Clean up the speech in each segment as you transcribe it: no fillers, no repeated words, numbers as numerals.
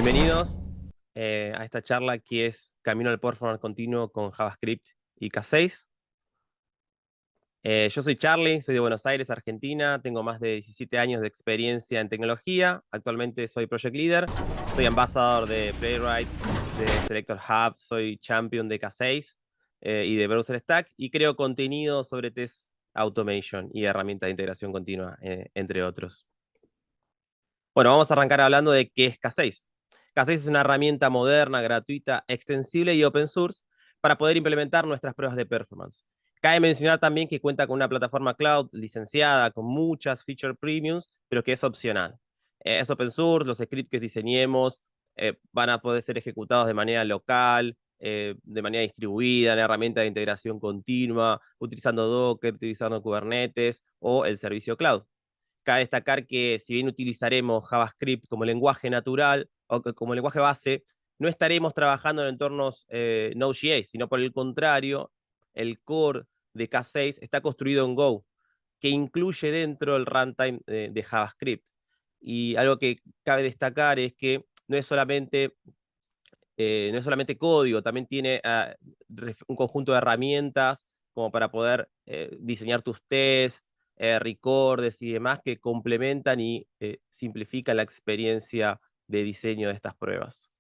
Bienvenidos a esta charla que es Camino al Performance Continuo con JavaScript y K6. Yo soy Charlie, soy de Buenos Aires, Argentina, tengo más de 17 años de experiencia en tecnología, actualmente soy Project Leader, soy ambasador de Playwright, de Selector Hub, soy champion de K6 y de Browser Stack, y creo contenido sobre test automation y herramientas de integración continua, entre otros. Bueno, vamos a arrancar hablando de qué es K6. K6 es una herramienta moderna, gratuita, extensible y open source para poder implementar nuestras pruebas de performance. Cabe mencionar también que cuenta con una plataforma cloud licenciada con muchas feature premiums, pero que es opcional. Es open source, los scripts que diseñemos van a poder ser ejecutados de manera local, de manera distribuida, en herramientas de integración continua, utilizando Docker, utilizando Kubernetes o el servicio cloud. Cabe destacar que si bien utilizaremos JavaScript como lenguaje natural o como lenguaje base, no estaremos trabajando en entornos Node.js, sino por el contrario, el core de K6 está construido en Go, que incluye dentro el runtime de JavaScript. Y algo que cabe destacar es que no es solamente código, también tiene un conjunto de herramientas como para poder diseñar tus tests, recordes y demás que complementan y simplifican la experiencia de diseño de estas pruebas.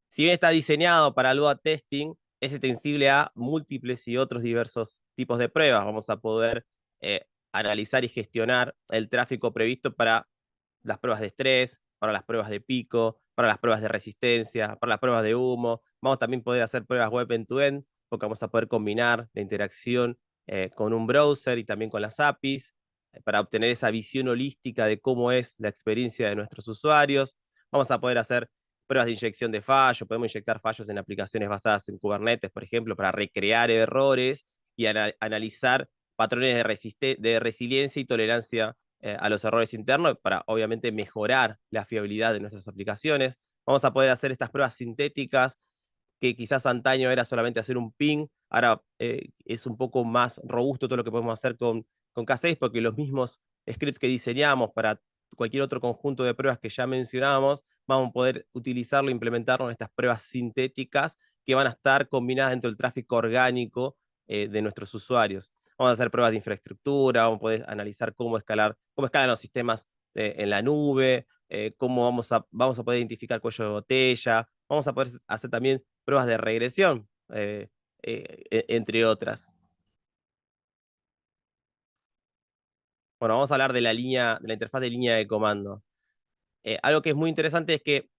Si bien está diseñado para load testing, es extensible a múltiples y otros diversos tipos de pruebas. Vamos a poder analizar y gestionar el tráfico previsto para las pruebas de estrés, para las pruebas de pico, para las pruebas de resistencia, para las pruebas de humo. Vamos también a poder hacer pruebas web end-to-end, porque vamos a poder combinar la interacción con un browser y también con las APIs, para obtener esa visión holística de cómo es la experiencia de nuestros usuarios. Vamos a poder hacer pruebas de inyección de fallos, podemos inyectar fallos en aplicaciones basadas en Kubernetes, por ejemplo, para recrear errores y analizar patrones de resiliencia y tolerancia a los errores internos para, obviamente, mejorar la fiabilidad de nuestras aplicaciones. Vamos a poder hacer estas pruebas sintéticas que quizás antaño era solamente hacer un ping, ahora es un poco más robusto todo lo que podemos hacer con K6, porque los mismos scripts que diseñamos para cualquier otro conjunto de pruebas que ya mencionábamos, vamos a poder utilizarlo e implementarlo en estas pruebas sintéticas que van a estar combinadas dentro del tráfico orgánico de nuestros usuarios. Vamos a hacer pruebas de infraestructura, vamos a poder analizar cómo escalan los sistemas en la nube, cómo vamos a poder identificar cuello de botella, vamos a poder hacer también pruebas de regresión, entre otras. Bueno, vamos a hablar de de la interfaz de línea de comando. Algo que es muy interesante es que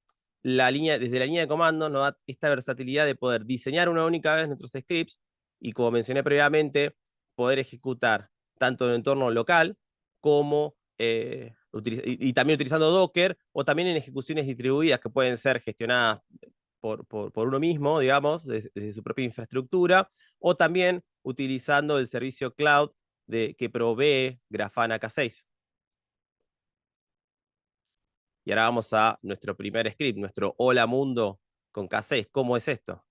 desde la línea de comando nos da esta versatilidad de poder diseñar una única vez nuestros scripts y, como mencioné previamente, poder ejecutar tanto en entorno local como y también utilizando Docker, o también en ejecuciones distribuidas que pueden ser gestionadas por uno mismo, digamos, desde su propia infraestructura, o también utilizando el servicio cloud que provee Grafana K6. Y ahora vamos a nuestro primer script, nuestro Hola Mundo con K6. ¿Cómo es esto?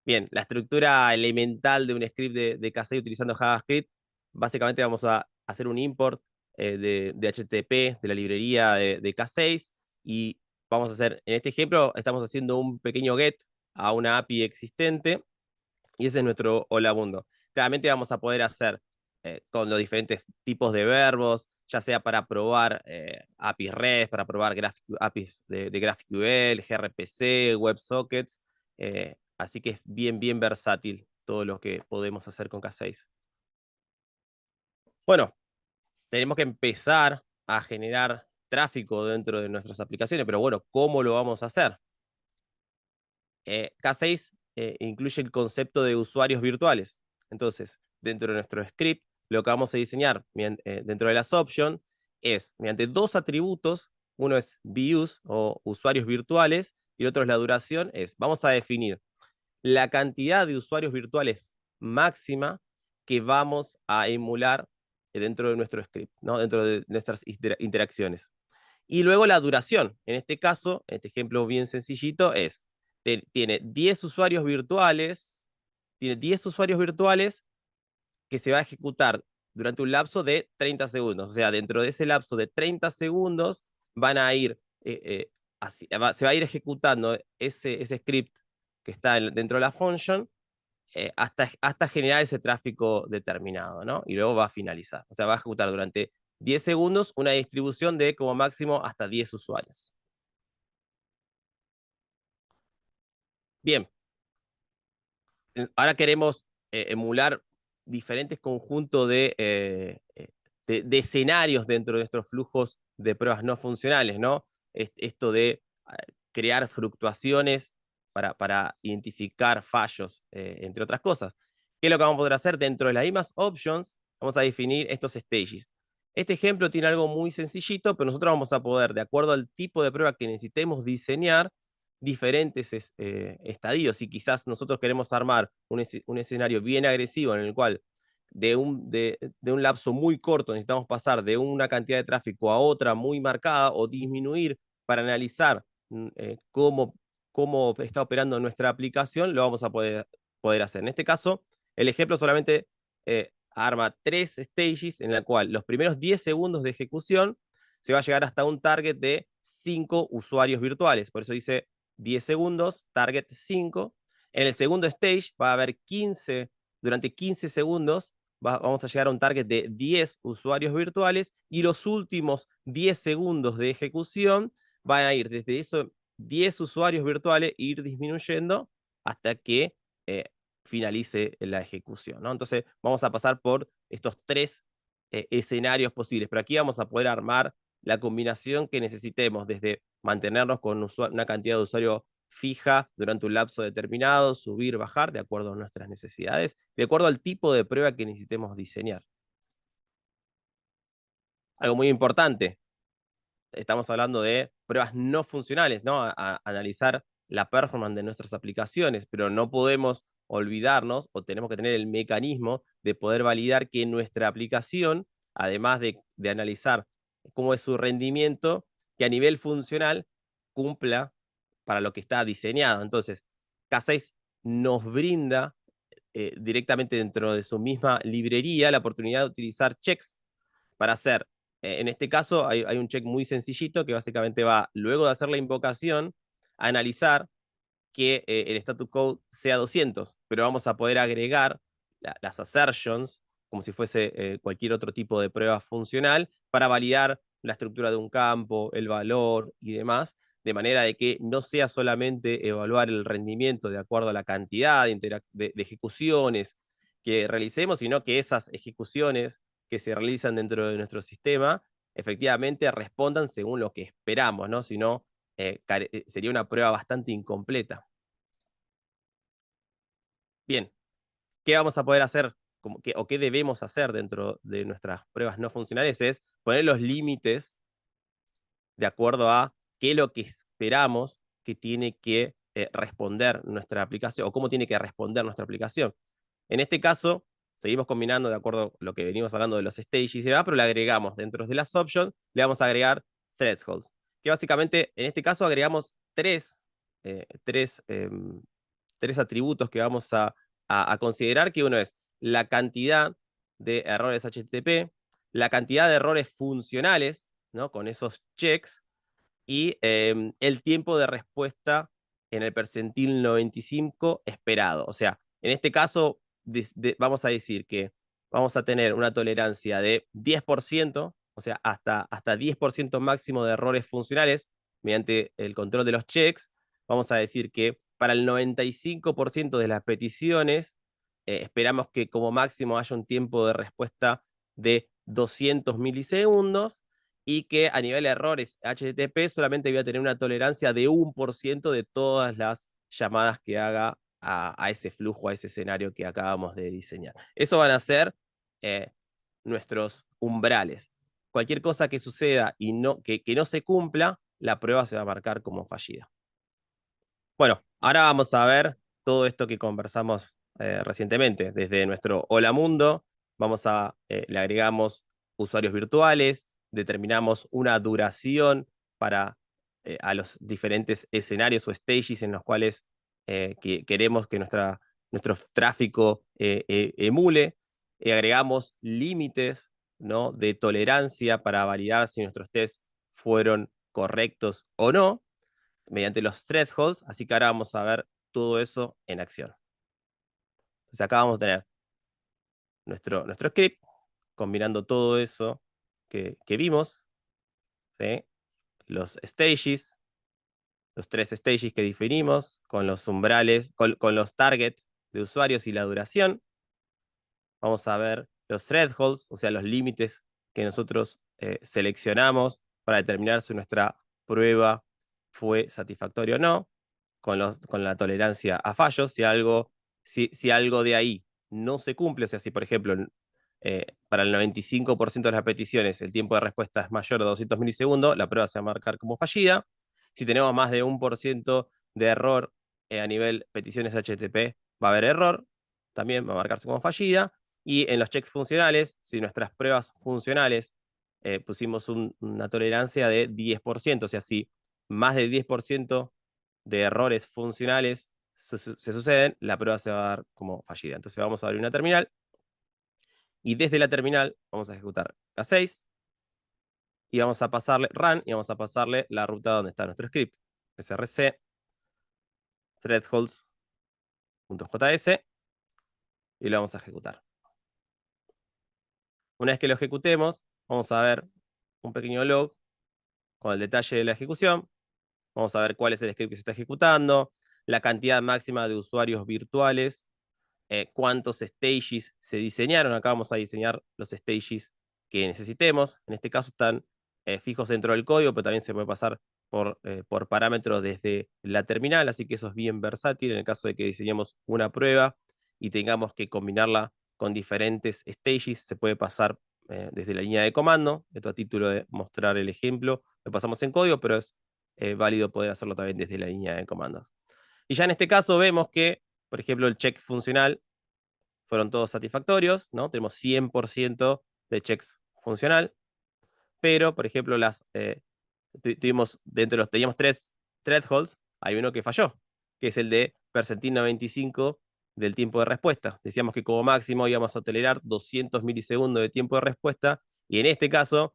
Bien, la estructura elemental de un script de K6 utilizando JavaScript, básicamente vamos a hacer un import de HTTP de la librería de K6, y vamos a hacer, en este ejemplo, estamos haciendo un pequeño get a una API existente, y ese es nuestro Hola Mundo. Claramente vamos a poder hacer con los diferentes tipos de verbos, ya sea para probar APIs REST, para probar APIs de GraphQL, gRPC, WebSockets, así que es bien versátil todo lo que podemos hacer con K6. Bueno, tenemos que empezar a generar tráfico dentro de nuestras aplicaciones, pero bueno, ¿cómo lo vamos a hacer? K6 incluye el concepto de usuarios virtuales. Entonces, dentro de nuestro script, lo que vamos a diseñar dentro de las options es mediante dos atributos. Uno es views o usuarios virtuales y el otro es la duración. Vamos a definir la cantidad de usuarios virtuales máxima que vamos a emular dentro de nuestro script, ¿no? Dentro de nuestras interacciones. Y luego la duración. En este caso, este ejemplo bien sencillito tiene 10 usuarios virtuales, que se va a ejecutar durante un lapso de 30 segundos. O sea, dentro de ese lapso de 30 segundos van a ir se va a ir ejecutando ese script que está dentro de la function hasta generar ese tráfico determinado, ¿no? Y luego va a finalizar. O sea, va a ejecutar durante 10 segundos una distribución de como máximo hasta 10 usuarios. Bien, ahora queremos emular diferentes conjuntos de escenarios dentro de estos flujos de pruebas no funcionales, ¿no? Esto de crear fluctuaciones para identificar fallos, entre otras cosas. ¿Qué es lo que vamos a poder hacer? Dentro de las mismas options, vamos a definir estos stages. Este ejemplo tiene algo muy sencillito, pero nosotros vamos a poder, de acuerdo al tipo de prueba que necesitemos diseñar, diferentes estadios. Si quizás nosotros queremos armar un escenario bien agresivo en el cual de un lapso muy corto necesitamos pasar de una cantidad de tráfico a otra muy marcada o disminuir para analizar cómo está operando nuestra aplicación, lo vamos a poder hacer. En este caso, el ejemplo solamente arma 3 stages en la cual los primeros 10 segundos de ejecución se va a llegar hasta un target de 5 usuarios virtuales. Por eso dice 10 segundos, target 5. En el segundo stage va a haber durante 15 segundos vamos a llegar a un target de 10 usuarios virtuales y los últimos 10 segundos de ejecución van a ir desde esos 10 usuarios virtuales e ir disminuyendo hasta que finalice la ejecución, ¿no? Entonces vamos a pasar por estos 3 escenarios posibles, pero aquí vamos a poder armar la combinación que necesitemos, desde mantenernos con una cantidad de usuarios fija durante un lapso determinado, subir, bajar, de acuerdo a nuestras necesidades, de acuerdo al tipo de prueba que necesitemos diseñar. Algo muy importante, estamos hablando de pruebas no funcionales, ¿no? Analizar la performance de nuestras aplicaciones, pero no podemos olvidarnos o tenemos que tener el mecanismo de poder validar que nuestra aplicación, además de analizar cómo es su rendimiento, que a nivel funcional cumpla para lo que está diseñado. Entonces, K6 nos brinda directamente dentro de su misma librería la oportunidad de utilizar checks para hacer, en este caso hay un check muy sencillito que básicamente va, luego de hacer la invocación, a analizar que el status code sea 200, pero vamos a poder agregar las assertions, como si fuese cualquier otro tipo de prueba funcional, para validar la estructura de un campo, el valor y demás, de manera de que no sea solamente evaluar el rendimiento de acuerdo a la cantidad de ejecuciones que realicemos, sino que esas ejecuciones que se realizan dentro de nuestro sistema efectivamente respondan según lo que esperamos, ¿no? Si no, sería una prueba bastante incompleta. Bien, ¿qué vamos a poder hacer o qué debemos hacer dentro de nuestras pruebas no funcionales? Es poner los límites de acuerdo a qué es lo que esperamos que tiene que responder nuestra aplicación o cómo tiene que responder nuestra aplicación. En este caso, seguimos combinando de acuerdo a lo que venimos hablando de los stages y demás, pero le agregamos dentro de las options, le vamos a agregar thresholds, que básicamente en este caso agregamos eh, tres, eh, tres atributos que vamos a considerar, que uno es la cantidad de errores HTTP, la cantidad de errores funcionales, ¿no? Con esos checks, y el tiempo de respuesta en el percentil 95 esperado. O sea, en este caso vamos a decir que vamos a tener una tolerancia de 10%, o sea, hasta 10% máximo de errores funcionales mediante el control de los checks. Vamos a decir que para el 95% de las peticiones, esperamos que como máximo haya un tiempo de respuesta de 200 milisegundos, y que a nivel de errores HTTP solamente voy a tener una tolerancia de 1% de todas las llamadas que haga a ese flujo, a ese escenario que acabamos de diseñar. Eso van a ser eh, nuestros umbrales. Cualquier cosa que suceda y que no se cumpla, la prueba se va a marcar como fallida. Bueno, ahora vamos a ver todo esto que conversamos recientemente. Desde nuestro Hola Mundo, le agregamos usuarios virtuales, determinamos una duración a los diferentes escenarios o stages en los cuales queremos que nuestro tráfico emule. Agregamos límites, ¿no?, de tolerancia para validar si nuestros tests fueron correctos o no, mediante los thresholds, así que ahora vamos a ver todo eso en acción. Entonces acá vamos a tener nuestro script, combinando todo eso que vimos, ¿sí? Los stages, los 3 stages que definimos, con los umbrales, con los targets de usuarios y la duración. Vamos a ver los thresholds, o sea, los límites que nosotros seleccionamos para determinar si nuestra prueba fue satisfactoria o no, con la tolerancia a fallos. Si algo de ahí no se cumple, o sea, si por ejemplo para el 95% de las peticiones el tiempo de respuesta es mayor a 200 milisegundos, la prueba se va a marcar como fallida. Si tenemos más de 1% de error a nivel peticiones HTTP, va a haber error, también va a marcarse como fallida. Y en los checks funcionales, si nuestras pruebas funcionales pusimos una tolerancia de 10%, o sea, si más del 10% de errores funcionales se suceden, la prueba se va a dar como fallida. Entonces vamos a abrir una terminal y desde la terminal vamos a ejecutar K6 y vamos a pasarle run y vamos a pasarle la ruta donde está nuestro script, src thresholds.js, y lo vamos a ejecutar. Una vez que lo ejecutemos, vamos a ver un pequeño log con el detalle de la ejecución. Vamos a ver cuál es el script que se está ejecutando, la cantidad máxima de usuarios virtuales, cuántos stages se diseñaron. Acá vamos a diseñar los stages que necesitemos. En este caso están fijos dentro del código, pero también se puede pasar por parámetros desde la terminal, así que eso es bien versátil en el caso de que diseñemos una prueba y tengamos que combinarla con diferentes stages. Se puede pasar desde la línea de comando. Esto a título de mostrar el ejemplo, lo pasamos en código, pero es válido poder hacerlo también desde la línea de comandos. Y ya en este caso vemos que, por ejemplo, el check funcional fueron todos satisfactorios, ¿no? Tenemos 100% de checks funcional, pero, por ejemplo, teníamos 3 thresholds, hay uno que falló, que es el de percentil 95 del tiempo de respuesta. Decíamos que como máximo íbamos a tolerar 200 milisegundos de tiempo de respuesta, y en este caso,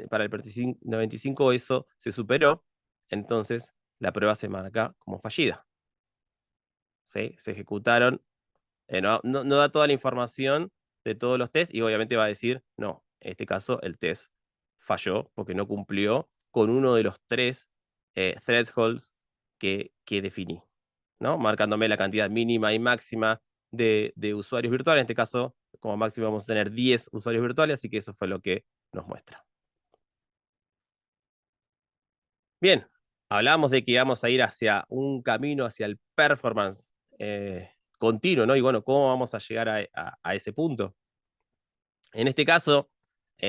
para el percentil 95 eso se superó, entonces la prueba se marca como fallida. ¿Sí? Se ejecutaron, no da toda la información de todos los tests y obviamente va a decir, no, en este caso el test falló porque no cumplió con uno de los 3 thresholds que definí, ¿no? Marcándome la cantidad mínima y máxima de usuarios virtuales. En este caso, como máximo vamos a tener 10 usuarios virtuales, así que eso fue lo que nos muestra. Bien, hablamos de que vamos a ir hacia un camino, hacia el performance continuo, ¿no? Y bueno, ¿cómo vamos a llegar a ese punto? En este caso,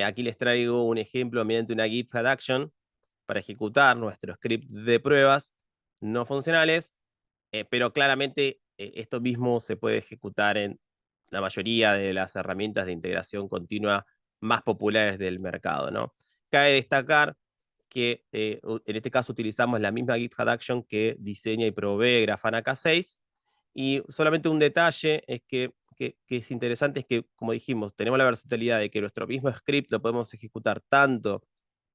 aquí les traigo un ejemplo mediante una GitHub Action para ejecutar nuestro script de pruebas no funcionales, pero claramente esto mismo se puede ejecutar en la mayoría de las herramientas de integración continua más populares del mercado, ¿no? Cabe destacar que en este caso utilizamos la misma GitHub Action que diseña y provee Grafana K6, y solamente un detalle es que es interesante, es que, como dijimos, tenemos la versatilidad de que nuestro mismo script lo podemos ejecutar tanto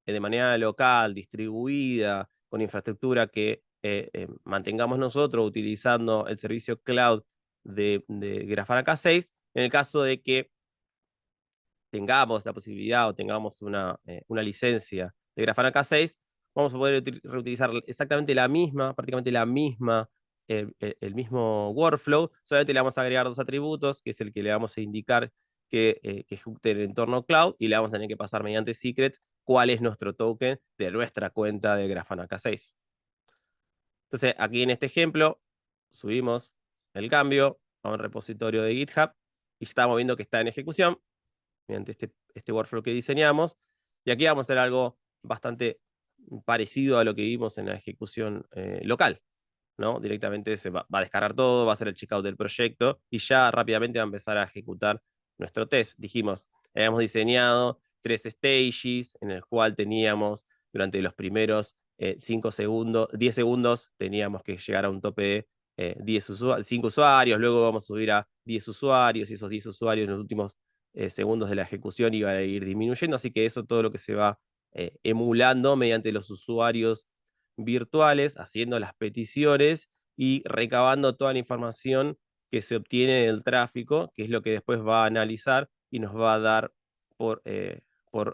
de manera local, distribuida, con infraestructura que mantengamos nosotros utilizando el servicio cloud de Grafana K6, en el caso de que tengamos la posibilidad o tengamos una licencia de Grafana K6, vamos a poder reutilizar exactamente la misma, prácticamente la misma, el mismo workflow, solamente le vamos a agregar 2 atributos, que es el que le vamos a indicar que ejecute el entorno cloud, y le vamos a tener que pasar mediante secrets cuál es nuestro token de nuestra cuenta de Grafana K6. Entonces, aquí en este ejemplo, subimos el cambio a un repositorio de GitHub, y ya estamos viendo que está en ejecución mediante este workflow que diseñamos. Y aquí vamos a hacer algo bastante parecido a lo que vimos en la ejecución local, ¿no? Directamente va a descargar todo, va a hacer el checkout del proyecto y ya rápidamente va a empezar a ejecutar nuestro test. Dijimos, habíamos diseñado 3 stages en el cual teníamos durante los primeros 5 segundos, 10 segundos, teníamos que llegar a un tope de 5 usuarios, luego vamos a subir a 10 usuarios, y esos 10 usuarios en los últimos segundos de la ejecución iban a ir disminuyendo, así que eso todo lo que se va emulando mediante los usuarios virtuales, haciendo las peticiones y recabando toda la información que se obtiene del tráfico, que es lo que después va a analizar y nos va a dar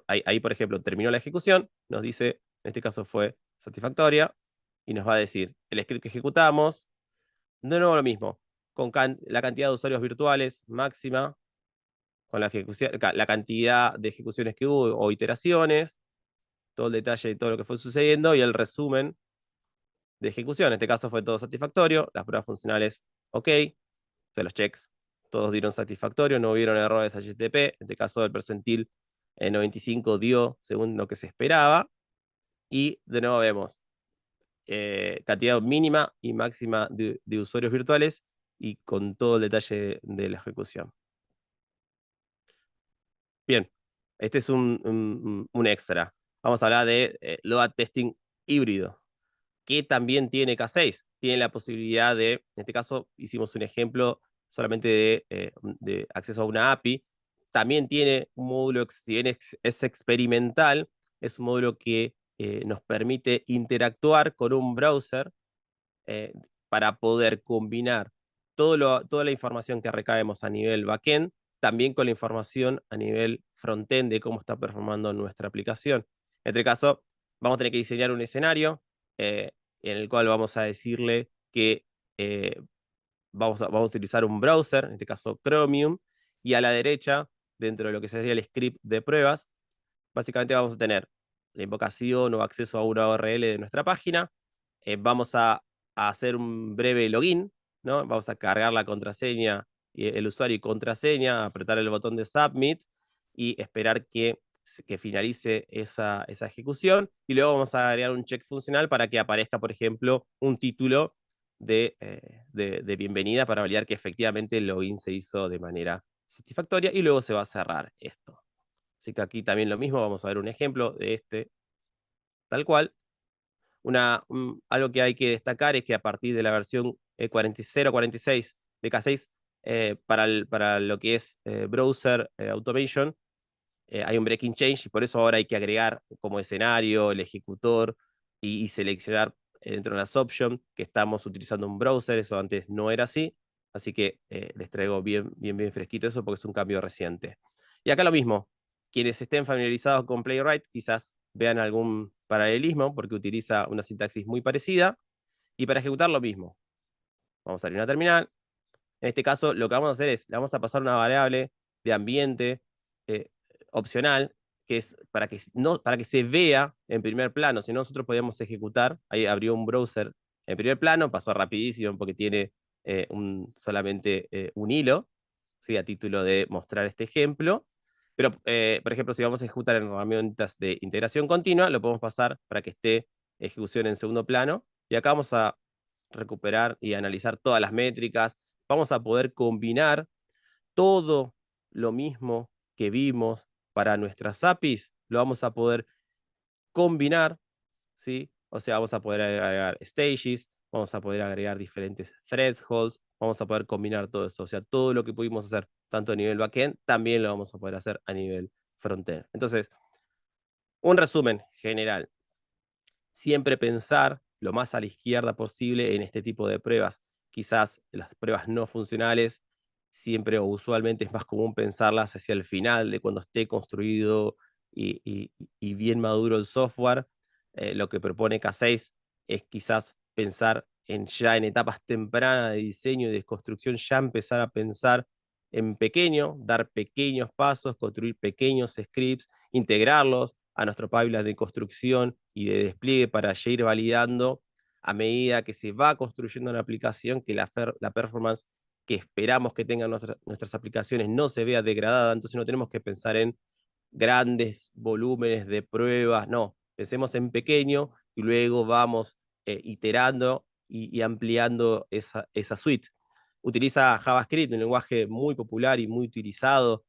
ahí, por ejemplo, terminó la ejecución, nos dice, en este caso fue satisfactoria, y nos va a decir el script que ejecutamos, de nuevo lo mismo, con la cantidad de usuarios virtuales máxima, con la ejecución, la cantidad de ejecuciones que hubo o iteraciones, todo el detalle de todo lo que fue sucediendo y el resumen de ejecución. En este caso fue todo satisfactorio, las pruebas funcionales ok, de los checks todos dieron satisfactorio, no hubieron errores HTTP, en este caso el percentil 95 dio según lo que se esperaba, y de nuevo vemos cantidad mínima y máxima de usuarios virtuales y con todo el detalle de la ejecución. Bien, este es un extra. Vamos a hablar de load testing híbrido, que también tiene K6. Tiene la posibilidad de, en este caso hicimos un ejemplo solamente de acceso a una API. También tiene un módulo, si bien es experimental, es un módulo que nos permite interactuar con un browser eh, para poder combinar toda la información que recabemos a nivel backend, también con la información a nivel frontend de cómo está performando nuestra aplicación. En este caso, vamos a tener que diseñar un escenario eh, en el cual vamos a decirle que vamos a utilizar un browser, en este caso Chromium, y a la derecha, dentro de lo que sería el script de pruebas, básicamente vamos a tener la invocación o acceso a una URL de nuestra página. Vamos a hacer un breve login, ¿no? Vamos a cargar la contraseña, el usuario y contraseña, apretar el botón de Submit y esperar que finalice esa ejecución. Y luego vamos a agregar un check funcional para que aparezca, por ejemplo, un título de bienvenida para validar que efectivamente el login se hizo de manera satisfactoria y luego se va a cerrar esto. Así que aquí también lo mismo, vamos a ver un ejemplo de tal cual. Algo que hay que destacar es que a partir de la versión 40.46 de K6, para lo que es Browser Automation, hay un breaking change y por eso ahora hay que agregar como escenario el ejecutor y seleccionar dentro de las options que estamos utilizando un browser, eso antes no era así, así que les traigo bien fresquito eso porque es un cambio reciente. Y acá lo mismo, quienes estén familiarizados con Playwright quizás vean algún paralelismo porque utiliza una sintaxis muy parecida, y para ejecutar lo mismo. Vamos a abrir una terminal. En este caso, lo que vamos a hacer es, le vamos a pasar una variable de ambiente eh, opcional, que es para que se vea en primer plano, si no nosotros podíamos ejecutar, ahí abrió un browser en primer plano, pasó rapidísimo porque tiene solamente un hilo, ¿sí? A título de mostrar este ejemplo, pero por ejemplo, si vamos a ejecutar en herramientas de integración continua, lo podemos pasar para que esté ejecución en segundo plano, y acá vamos a recuperar y analizar todas las métricas, vamos a poder combinar todo lo mismo que vimos para nuestras APIs, lo vamos a poder combinar, ¿sí? O sea, vamos a poder agregar stages, vamos a poder agregar diferentes thresholds, vamos a poder combinar todo eso. O sea, todo lo que pudimos hacer tanto a nivel backend, también lo vamos a poder hacer a nivel frontend. Entonces, un resumen general. Siempre pensar lo más a la izquierda posible en este tipo de pruebas. Quizás las pruebas no funcionales, siempre o usualmente es más común pensarlas hacia el final de cuando esté construido y bien maduro el software. Lo que propone K6 es quizás pensar ya en etapas tempranas de diseño y de construcción, ya empezar a pensar en pequeño, dar pequeños pasos, construir pequeños scripts, integrarlos a nuestro pipeline de construcción y de despliegue para ya ir validando a medida que se va construyendo una aplicación, que la performance que esperamos que tengan nuestras aplicaciones no se vea degradada. Entonces no tenemos que pensar en grandes volúmenes de pruebas, no, pensemos en pequeño y luego vamos iterando y ampliando esa suite. Utiliza JavaScript, un lenguaje muy popular y muy utilizado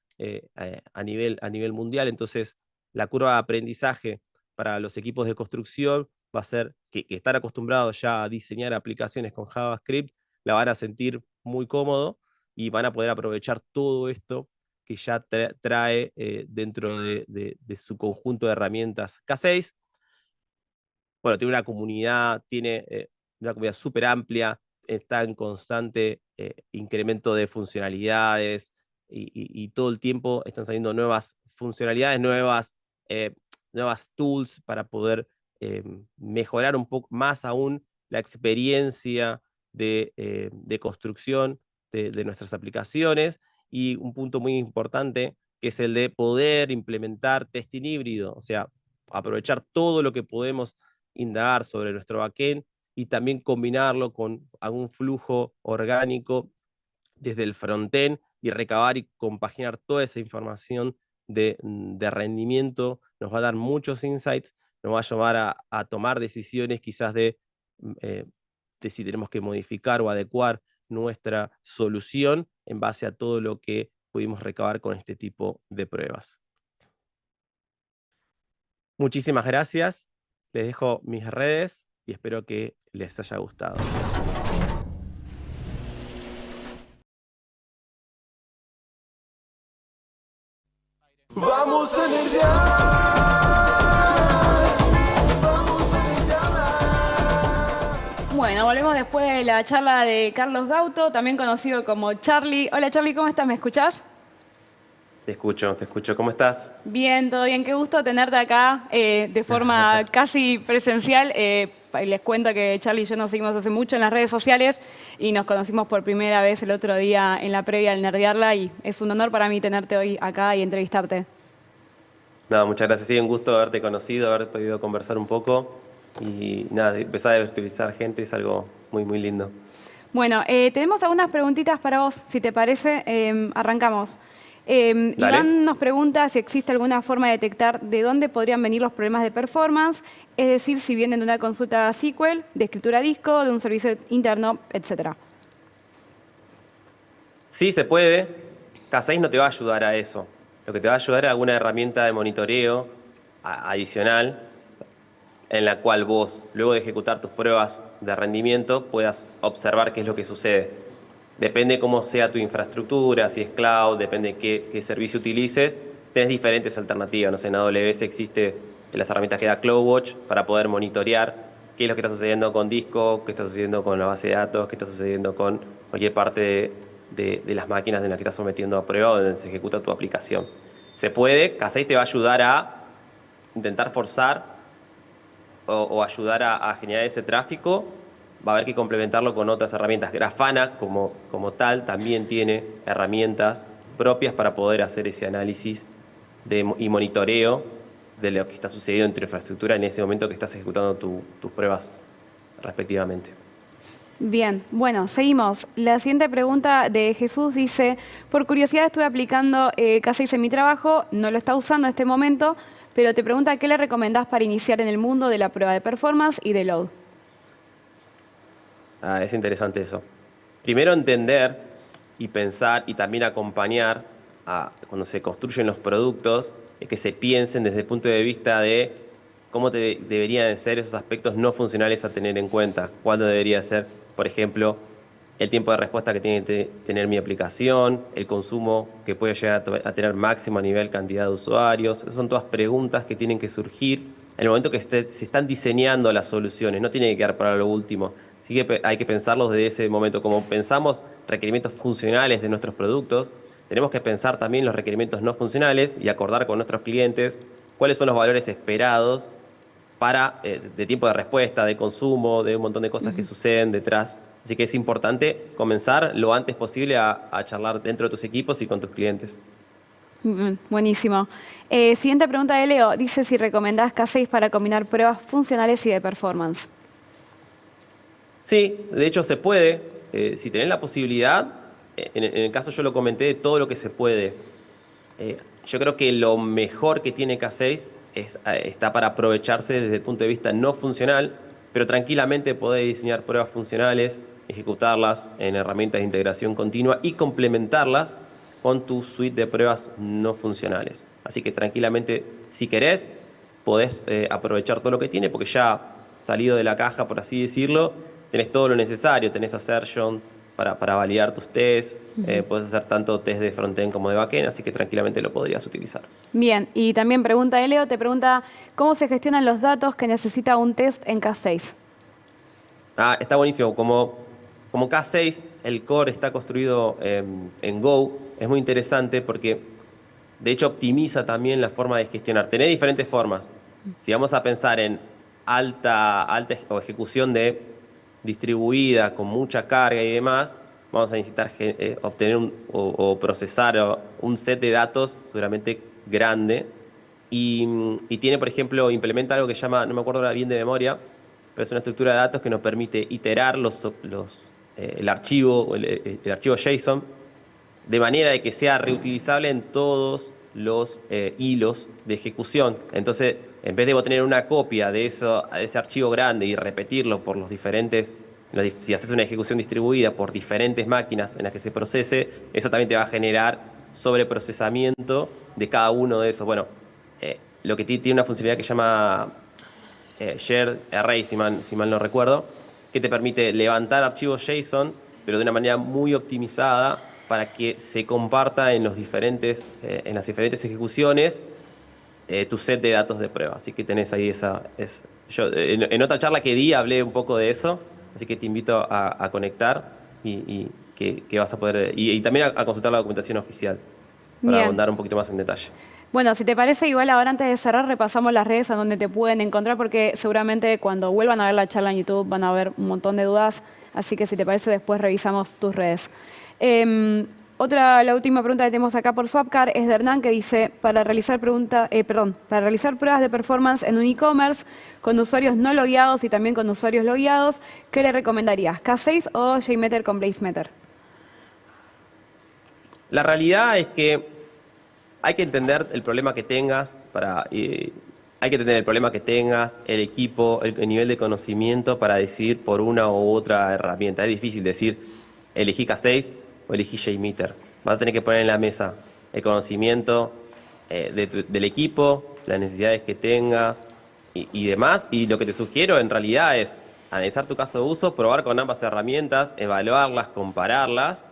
a nivel mundial, entonces la curva de aprendizaje para los equipos de construcción va a ser que están acostumbrados ya a diseñar aplicaciones con JavaScript, la van a sentir muy cómodo y van a poder aprovechar todo esto que ya trae dentro de su conjunto de herramientas K6. Bueno, tiene una comunidad súper amplia, está en constante incremento de funcionalidades y todo el tiempo están saliendo nuevas funcionalidades, eh, nuevas tools para poder mejorar un poco más aún la experiencia de construcción de nuestras aplicaciones. Y un punto muy importante que es el de poder implementar testing híbrido, o sea, aprovechar todo lo que podemos indagar sobre nuestro backend y también combinarlo con algún flujo orgánico desde el frontend y recabar y compaginar toda esa información de rendimiento. Nos va a dar muchos insights, nos va a llevar a tomar decisiones quizás de si tenemos que modificar o adecuar nuestra solución en base a todo lo que pudimos recabar con este tipo de pruebas. Muchísimas gracias, les dejo mis redes y espero que les haya gustado. Vamos a nerdear, vamos a nerdear. Bueno, volvemos después de la charla de Carlos Gauto, también conocido como Charlie. Hola Charlie, ¿cómo estás? ¿Me escuchás? Te escucho. ¿Cómo estás? Bien, todo bien. Qué gusto tenerte acá de forma casi presencial. Les cuento que Charlie y yo nos seguimos hace mucho en las redes sociales y nos conocimos por primera vez el otro día en la previa del Nerdearla y es un honor para mí tenerte hoy acá y entrevistarte. No, muchas gracias. Sí, un gusto haberte conocido, haber podido conversar un poco y nada, empezar a virtualizar gente es algo muy, muy lindo. Bueno, tenemos algunas preguntitas para vos. Si te parece, arrancamos. Dale. Iván nos pregunta si existe alguna forma de detectar de dónde podrían venir los problemas de performance, es decir, si vienen de una consulta SQL, de escritura a disco, de un servicio interno, etc. Sí, se puede. K6 no te va a ayudar a eso. Lo que te va a ayudar es alguna herramienta de monitoreo adicional en la cual vos, luego de ejecutar tus pruebas de rendimiento, puedas observar qué es lo que sucede. Depende cómo sea tu infraestructura, si es cloud, depende qué servicio utilices, tenés diferentes alternativas. No sé, en AWS existe las herramientas que da CloudWatch para poder monitorear qué es lo que está sucediendo con disco, qué está sucediendo con la base de datos, qué está sucediendo con cualquier parte de las máquinas en las que estás sometiendo a prueba o donde se ejecuta tu aplicación. Se puede, K6 te va a ayudar a intentar forzar o ayudar a generar ese tráfico. Va a haber que complementarlo con otras herramientas. Grafana, como tal, también tiene herramientas propias para poder hacer ese análisis y monitoreo de lo que está sucediendo en tu infraestructura en ese momento que estás ejecutando tus pruebas respectivamente. Bien, bueno, seguimos. La siguiente pregunta de Jesús dice, por curiosidad estuve aplicando K6 en mi trabajo, no lo está usando en este momento, pero te pregunta qué le recomendás para iniciar en el mundo de la prueba de performance y de load. Es interesante eso. Primero entender y pensar y también acompañar cuando se construyen los productos, que se piensen desde el punto de vista de cómo deberían ser esos aspectos no funcionales a tener en cuenta. Cuándo debería ser, por ejemplo, el tiempo de respuesta que tiene que tener mi aplicación, el consumo que puede llegar a tener máximo a nivel cantidad de usuarios. Esas son todas preguntas que tienen que surgir en el momento que se están diseñando las soluciones. No tiene que quedar para lo último. Sí que hay que pensarlos desde ese momento. Como pensamos requerimientos funcionales de nuestros productos, tenemos que pensar también los requerimientos no funcionales y acordar con nuestros clientes cuáles son los valores esperados de tiempo de respuesta, de consumo, de un montón de cosas que suceden detrás. Así que es importante comenzar lo antes posible a charlar dentro de tus equipos y con tus clientes. Buenísimo. Siguiente pregunta de Leo. Dice si recomendás K6 para combinar pruebas funcionales y de performance. Sí, de hecho se puede. Si tenés la posibilidad, en el caso yo lo comenté de todo lo que se puede. Yo creo que lo mejor que tiene K6 está para aprovecharse desde el punto de vista no funcional, pero tranquilamente podés diseñar pruebas funcionales, ejecutarlas en herramientas de integración continua y complementarlas con tu suite de pruebas no funcionales. Así que tranquilamente, si querés, podés aprovechar todo lo que tiene, porque ya salido de la caja, por así decirlo, tenés todo lo necesario, tenés assertion, para validar tus tests. Puedes hacer tanto test de frontend como de backend, así que tranquilamente lo podrías utilizar. Bien, y también pregunta Elio, te pregunta, ¿cómo se gestionan los datos que necesita un test en K6? Está buenísimo. Como K6, el core está construido en Go. Es muy interesante porque, de hecho, optimiza también la forma de gestionar. Tenés diferentes formas. Si vamos a pensar en alta o ejecución de distribuida, con mucha carga y demás, vamos a necesitar obtener o procesar un set de datos seguramente grande. Y tiene, por ejemplo, implementa algo que se llama, no me acuerdo ahora bien de memoria, pero es una estructura de datos que nos permite iterar el archivo JSON de manera de que sea reutilizable en todos los hilos de ejecución. Entonces, en vez de vos tener una copia de ese archivo grande y repetirlo por los diferentes, si haces una ejecución distribuida por diferentes máquinas en las que se procese, eso también te va a generar sobreprocesamiento de cada uno de esos. Bueno, lo que tiene una funcionalidad que se llama Shared Array, si mal no recuerdo, que te permite levantar archivos JSON, pero de una manera muy optimizada para que se comparta en las diferentes ejecuciones tu set de datos de prueba. Así que tenés ahí en otra charla que di hablé un poco de eso, así que te invito a conectar y que vas a poder, y también a consultar la documentación oficial para ahondar un poquito más en detalle. Bueno, si te parece, igual ahora antes de cerrar repasamos las redes a donde te pueden encontrar, porque seguramente cuando vuelvan a ver la charla en YouTube van a haber un montón de dudas, así que si te parece después revisamos tus redes. La última pregunta que tenemos acá por Swapcar es de Hernán, que dice, para realizar pruebas de performance en un e-commerce con usuarios no logueados y también con usuarios logueados, ¿qué le recomendarías? ¿K6 o JMeter con BlazeMeter? La realidad es que hay que entender el problema que tengas, el equipo, el nivel de conocimiento para decidir por una u otra herramienta. Es difícil decir, elegí K6 o elegí JMeter. Vas a tener que poner en la mesa el conocimiento del equipo, las necesidades que tengas y demás. Y lo que te sugiero en realidad es analizar tu caso de uso, probar con ambas herramientas, evaluarlas, compararlas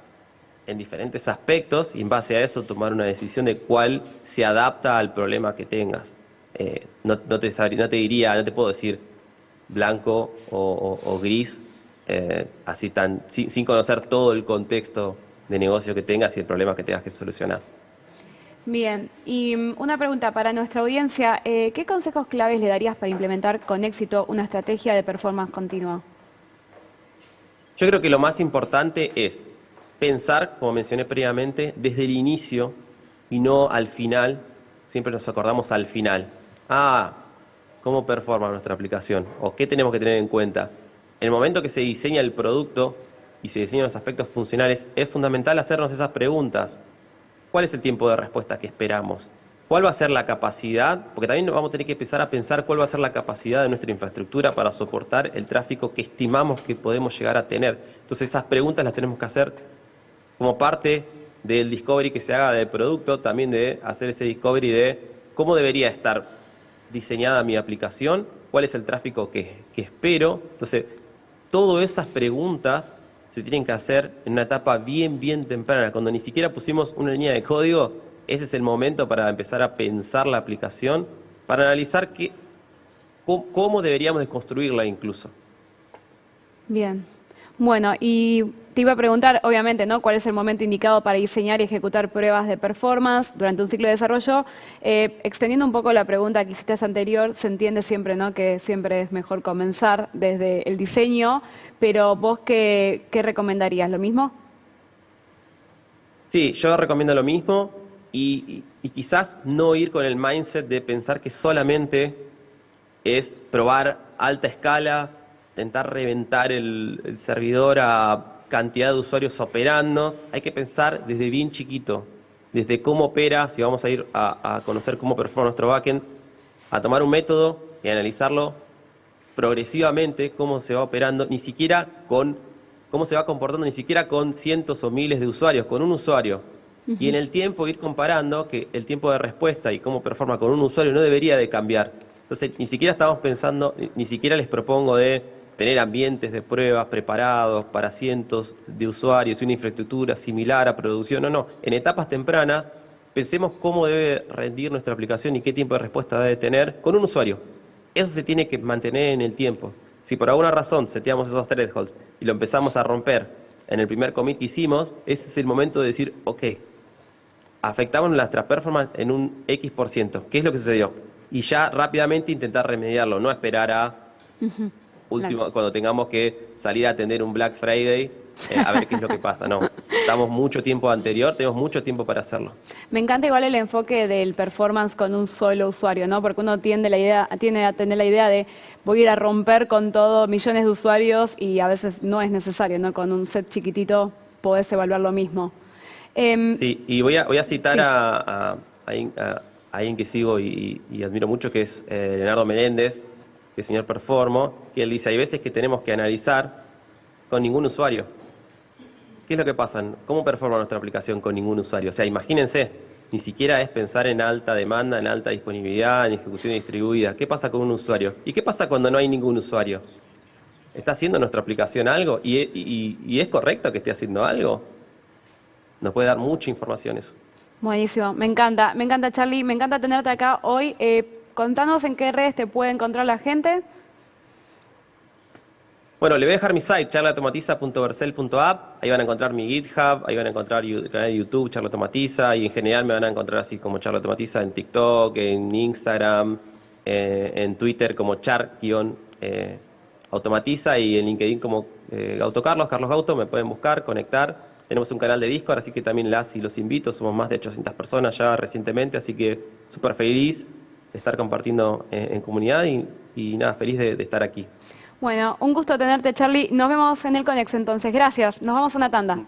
en diferentes aspectos y en base a eso tomar una decisión de cuál se adapta al problema que tengas. No te puedo decir blanco o gris, sin conocer todo el contexto de negocio que tengas y el problema que tengas que solucionar. Bien, y una pregunta para nuestra audiencia, ¿qué consejos claves le darías para implementar con éxito una estrategia de performance continua? Yo creo que lo más importante es pensar, como mencioné previamente, desde el inicio y no al final. Siempre nos acordamos al final. ¿Cómo performa nuestra aplicación? ¿O qué tenemos que tener en cuenta? En el momento que se diseña el producto y se diseñan los aspectos funcionales, es fundamental hacernos esas preguntas. ¿Cuál es el tiempo de respuesta que esperamos? ¿Cuál va a ser la capacidad? Porque también vamos a tener que empezar a pensar cuál va a ser la capacidad de nuestra infraestructura para soportar el tráfico que estimamos que podemos llegar a tener. Entonces, esas preguntas las tenemos que hacer como parte del discovery que se haga del producto, también de hacer ese discovery de cómo debería estar diseñada mi aplicación, cuál es el tráfico que espero. Entonces, todas esas preguntas se tienen que hacer en una etapa bien temprana. Cuando ni siquiera pusimos una línea de código, ese es el momento para empezar a pensar la aplicación, para analizar cómo deberíamos de construirla incluso. Bien. Bueno, y te iba a preguntar, obviamente, ¿no?, ¿cuál es el momento indicado para diseñar y ejecutar pruebas de performance durante un ciclo de desarrollo? Extendiendo un poco la pregunta que hiciste anterior, se entiende siempre, ¿no?, que siempre es mejor comenzar desde el diseño, pero vos, ¿qué recomendarías? ¿Lo mismo? Sí, yo recomiendo lo mismo y quizás no ir con el mindset de pensar que solamente es probar alta escala, intentar reventar el servidor a cantidad de usuarios operando. Hay que pensar desde bien chiquito, desde cómo opera, si vamos a ir a conocer cómo performa nuestro backend, a tomar un método y analizarlo progresivamente, cómo se va operando, cómo se va comportando, ni siquiera con cientos o miles de usuarios, con un usuario. Y en el tiempo ir comparando que el tiempo de respuesta y cómo performa con un usuario no debería de cambiar. Entonces, ni siquiera estamos pensando, ni siquiera les propongo de tener ambientes de pruebas preparados para cientos de usuarios y una infraestructura similar a producción o no. En etapas tempranas, pensemos cómo debe rendir nuestra aplicación y qué tiempo de respuesta debe tener con un usuario. Eso se tiene que mantener en el tiempo. Si por alguna razón seteamos esos thresholds y lo empezamos a romper en el primer commit que hicimos, ese es el momento de decir, ok, afectamos nuestra performance en un X%. ¿Qué es lo que sucedió? Y ya rápidamente intentar remediarlo, no esperar a cuando tengamos que salir a atender un Black Friday a ver qué es lo que pasa. No, estamos mucho tiempo anterior, tenemos mucho tiempo para hacerlo. Me encanta igual el enfoque del performance con un solo usuario, ¿no? Porque uno tiende a tener la idea de voy a ir a romper con todo millones de usuarios y a veces no es necesario, ¿no? Con un set chiquitito podés evaluar lo mismo. Sí, y voy a citar sí. a alguien que sigo y admiro mucho, que es Leonardo Meléndez, que es señor Performo, que él dice, hay veces que tenemos que analizar con ningún usuario. ¿Qué es lo que pasa? ¿Cómo performa nuestra aplicación con ningún usuario? O sea, imagínense, ni siquiera es pensar en alta demanda, en alta disponibilidad, en ejecución distribuida. ¿Qué pasa con un usuario? ¿Y qué pasa cuando no hay ningún usuario? ¿Está haciendo nuestra aplicación algo? ¿Y es correcto que esté haciendo algo? Nos puede dar mucha información eso. Buenísimo, me encanta Charlie, me encanta tenerte acá hoy. Contanos en qué redes te puede encontrar la gente. Bueno, le voy a dejar mi site, charlautomatiza.vercel.app. Ahí van a encontrar mi GitHub, ahí van a encontrar el canal de YouTube, Charla Automatiza, y en general me van a encontrar así como Charla Automatiza en TikTok, en Instagram, en Twitter como char-automatiza y en LinkedIn como Gauto Carlos Gauto, me pueden buscar, conectar. Tenemos un canal de Discord, así que también los invito, somos más de 800 personas ya recientemente, así que súper feliz de estar compartiendo en comunidad y nada, feliz de estar aquí. Bueno, un gusto tenerte, Charlie. Nos vemos en el Conex entonces. Gracias. Nos vamos a una tanda.